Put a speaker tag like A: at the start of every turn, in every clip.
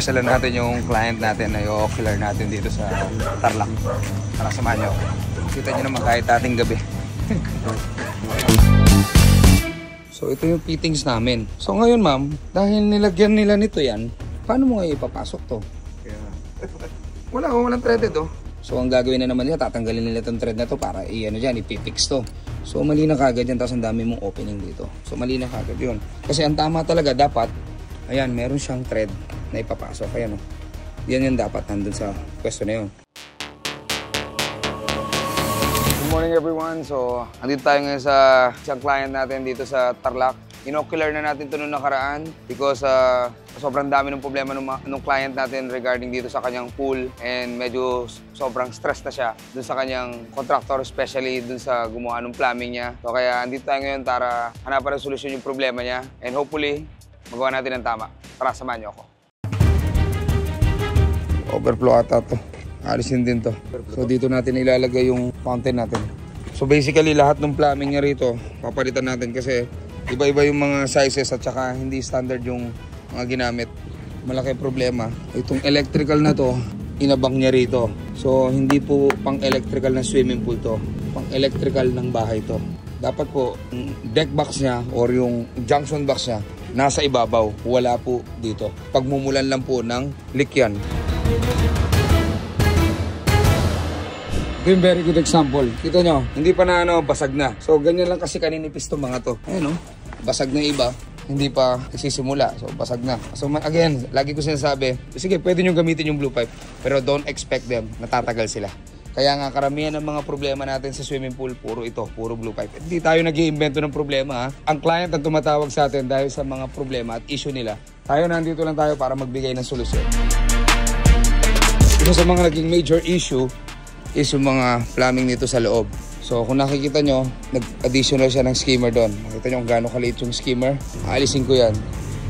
A: papasyalan natin yung client natin na yung ocular natin dito sa Tarlac. Para samahan nyo. Kita nyo naman kahit ating gabi. So ito yung fittings namin. So ngayon ma'am, dahil nilagyan nila nito yan, paano mo ngayon ipapasok to? Walang threaded oh. So ang gagawin na naman nila, tatanggalin nila itong thread na to para ipipix to. So mali na kagad yan, tapos ang dami mong opening dito. So mali na kagad yun. Kasi ang tama talaga dapat, ayan, meron siyang thread na ipapasok. Ayan o. Yan yung dapat nandun sa pwesto na yun. Good morning everyone. So, andito tayo ngayon sa isang client natin dito sa Tarlac. Inocular na natin ito noong nakaraan because sobrang dami ng problema ng client natin regarding dito sa kanyang pool and medyo sobrang stress na siya dun sa kanyang contractor, especially dun sa gumawa ng plumbing niya. So, kaya andito tayo ngayon para hanapan ng solusyon yung problema niya and hopefully magawa natin ng tama. Tara, samahan niyo ako. Overflow ata to. Alisin din to. So dito natin ilalagay yung fountain natin. So basically lahat ng plumbing niya rito papalitan natin kasi iba-iba yung mga sizes at saka hindi standard yung mga ginamit. Malaki problema. Itong electrical na to, inabang niya rito. So hindi po pang electrical na swimming pool to. Pang electrical ng bahay to. Dapat po deck box niya or yung junction box niya nasa ibabaw, wala po dito. Pagmumulan lang po ng leak yan. Ito yung very good example. Kita nyo, hindi pa na basag na. So ganyan lang kasi kaninipis itong mga to. Ayun basag na iba, hindi pa nagsisimula. So basag na. So again, lagi ko sinasabi, sige pwede nyo gamitin yung blue pipe, pero don't expect them, natatagal sila. Kaya nga karamihan ng mga problema natin sa swimming pool, puro blue pipe. Hindi tayo nag-iimbento ng problema ha. Ang client ang tumatawag sa atin dahil sa mga problema at issue nila. Tayo nandito lang tayo para magbigay ng solusyon. Isa sa mga naging major issue is yung mga plumbing nito sa loob. So kung nakikita nyo, nag-additional siya ng skimmer doon. Nakita nyo kung gaano kaliit yung skimmer. Aalisin ko yan.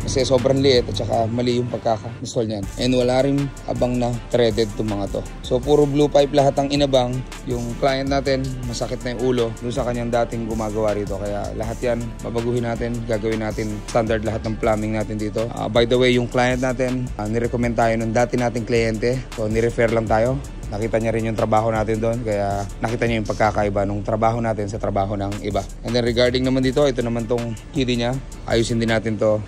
A: Kasi sobrang liit at saka mali yung pagkaka-install niyan. And wala rin abang na threaded itong mga to. So puro blue pipe lahat ang inabang. Yung client natin, masakit na yung ulo doon sa kanyang dating gumagawa rito. Kaya lahat yan, babaguhin natin, gagawin natin standard lahat ng plumbing natin dito. By the way, yung client natin, nirecommend tayo ng dati nating kliyente. So nirefer lang tayo. Nakita niya rin yung trabaho natin doon. Kaya nakita niya yung pagkakaiba ng trabaho natin sa trabaho ng iba. And then regarding naman dito, ito naman tong kitty niya. Ayusin din natin to.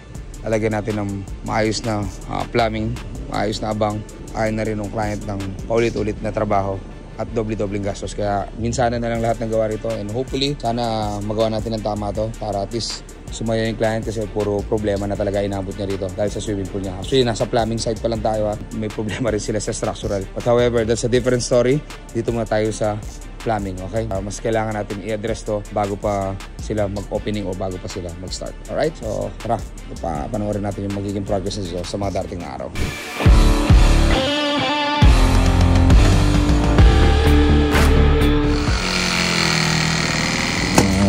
A: Alagyan natin ng maayos na plumbing, maayos na abang. Ayaw na rin ng client ng paulit-ulit na trabaho at doble-dobleng gastos. Kaya minsanan na lang lahat ng gawa rito. And hopefully, sana magawa natin ng tama to para at least sumaya yung client kasi puro problema na talaga inabot niya rito dahil sa swimming pool niya. Actually, nasa plumbing side pa lang tayo ha. May problema rin sila sa structural. But however, that's a different story. Dito muna tayo sa plumbing, okay? Mas kailangan natin i-address to bago pa sila mag-opening o bago pa sila mag-start. Alright? So, tara. Panoorin natin yung magiging progress nito sa mga darating na araw.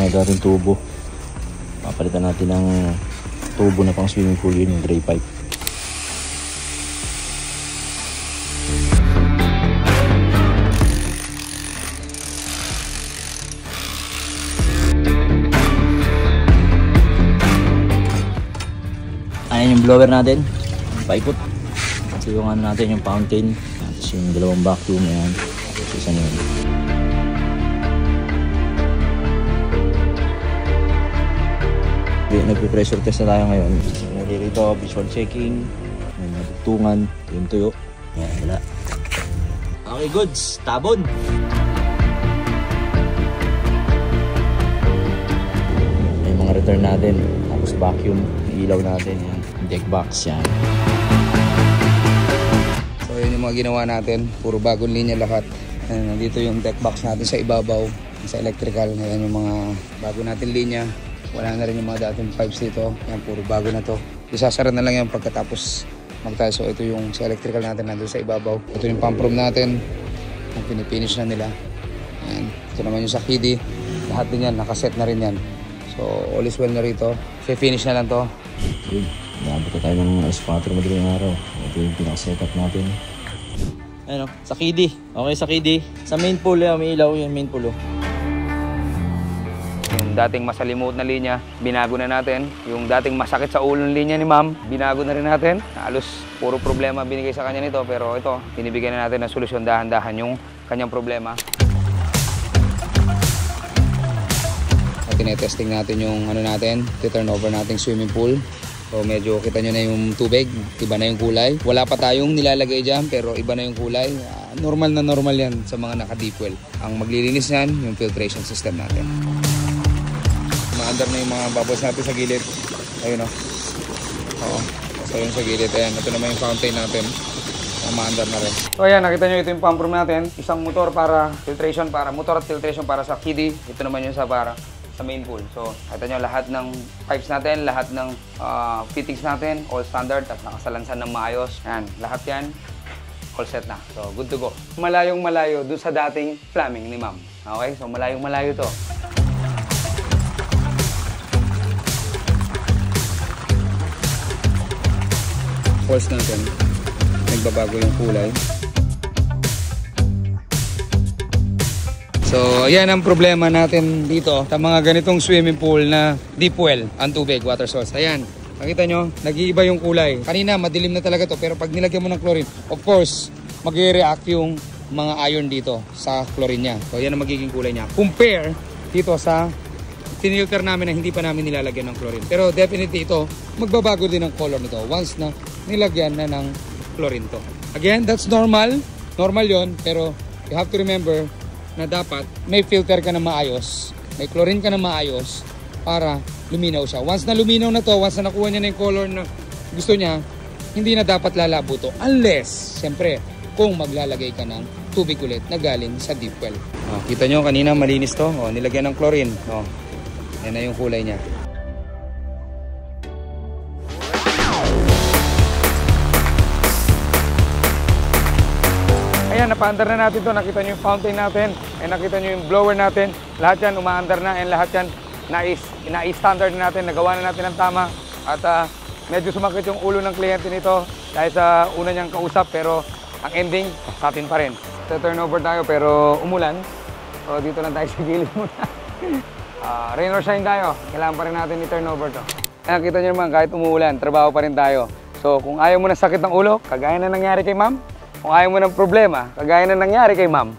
B: Dating tubo. Papalitan natin ng tubo na pang swimming pool yun, yung gray pipe. Ayan yung blower natin, paikot. So yung ano natin, yung fountain. Tapos yung dalawang vacuum, ayan. Tapos isa nyo. Nagpe-pressure test na tayo ngayon. So dito, visual checking. May natugtungan, yung tuyo. Ayan, wala. Okay, goods. Tabon! May mga return natin. Tapos vacuum. Ilaw natin, yan. Deck box, yan.
A: So yun yung mga ginawa natin, puro bagong linya lahat. Nandito yung deck box natin sa ibabaw, sa electrical. Ayan yung mga bago natin linya. Wala na rin yung mga dating pipes dito. Yan, puro bago na to. Isasara na lang yan pagkatapos magtayo. So ito yung sa electrical natin nandun sa ibabaw. Ito yung pump room natin. Ang pinipinish na nila. Ayan. Ito naman yung sa kiddie. Lahat din yan, nakaset na rin yan. So all is well na rito. Finish na lang to.
B: Good. Nabot na tayo ng S4 madaling araw. Ito yung pinaka-setup natin. Ayun o, sa kiddie. Okay, sa kiddie. Sa main pool, may ilaw yung main pool.
A: Yung Yung dating masalimuot na linya, binago na natin. Yung dating masakit sa ulo ng linya ni ma'am, binago na rin natin. Halos puro problema binigay sa kanya nito, pero ito, binibigyan na natin ng solusyon dahan-dahan yung kanyang problema. At tinetesting natin yung ano natin, turnover nating swimming pool. So medyo kita nyo na yung tubig, iba na yung kulay. Wala pa tayong nilalagay dyan, pero iba na yung kulay. Normal na normal yan sa mga naka-deep well. Ang maglilinis yan, yung filtration system natin. Maandar na yung mga bubbles natin sa gilid. Ayun o. Oo. So yun sa gilid. Ayan, ito naman yung fountain natin. Maandar na rin. So ayan, nakita nyo ito yung pump room natin. Isang motor para filtration, motor at filtration para sa kiddie. Ito naman yung para sa main pool. So, kita nyo lahat ng pipes natin, lahat ng fittings natin, all standard at nakasalansan ng maayos. Ayan, lahat yan, all set na. So, good to go. Malayong malayo dun sa dating plumbing ni ma'am. Okay? So, malayong malayo to. Pulse natin. Nagbabago yung kulay. So, yan ang problema natin dito sa mga ganitong swimming pool na deep well, ang tubig, water source. Ayan, nakita nyo, nag-iiba yung kulay. Kanina, madilim na talaga to, pero pag nilagyan mo ng chlorine, of course, mag-react yung mga iron dito sa chlorine niya. So, yan ang magiging kulay niya. Compare dito sa tinilter namin na hindi pa namin nilalagyan ng chlorine. Pero definitely ito, magbabago din ang color nito once na nilagyan na ng chlorine to. Again, that's normal. Normal yon, pero you have to remember na dapat may filter ka na maayos, may chlorine ka na maayos para luminaw siya. Once na luminaw na to, once na nakuha niya na yung color na gusto niya, hindi na dapat lalabo to. Unless, siyempre, kung maglalagay ka ng tubig ulit na galing sa deep well. Kita nyo, kanina malinis to. Nilagyan ng chlorine. Yan na yung kulay niya. Ayan, napaandar na natin to. Nakita nyo yung fountain natin. And nakita nyo yung blower natin. Lahat yan umaandar na. And lahat yan na-standard natin. Nagawa na natin ng tama. At medyo sumakit yung ulo ng kliyente nito dahil sa una niyang kausap. Pero ang ending, sa atin pa rin. Turnover tayo pero umulan. So dito lang tayo sa gilid muna. Rain or shine tayo. Kailangan pa rin natin i-turnover to. Ayan, kita nyo naman, kahit umuulan, trabaho pa rin tayo. So kung ayaw mo ng sakit ng ulo, kagaya na nangyari kay ma'am. Kung ayaw mo ng problema, kagaya na nangyari kay ma'am,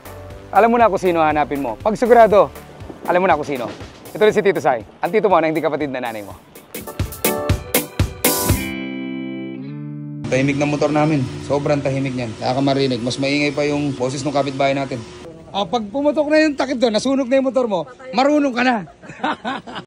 A: alam mo na kung sino hanapin mo. Pag sigurado, alam mo na kung sino. Ito rin si Tito Sai, ang tito mo na hindi kapatid na nanay mo. Tahimik na motor namin. Sobrang tahimik niyan. Nakakamarinig. Mas maingay pa yung boses ng kapitbahay natin. Pag pumutok na yung takip doon, nasunog na yung motor mo, marunong ka na.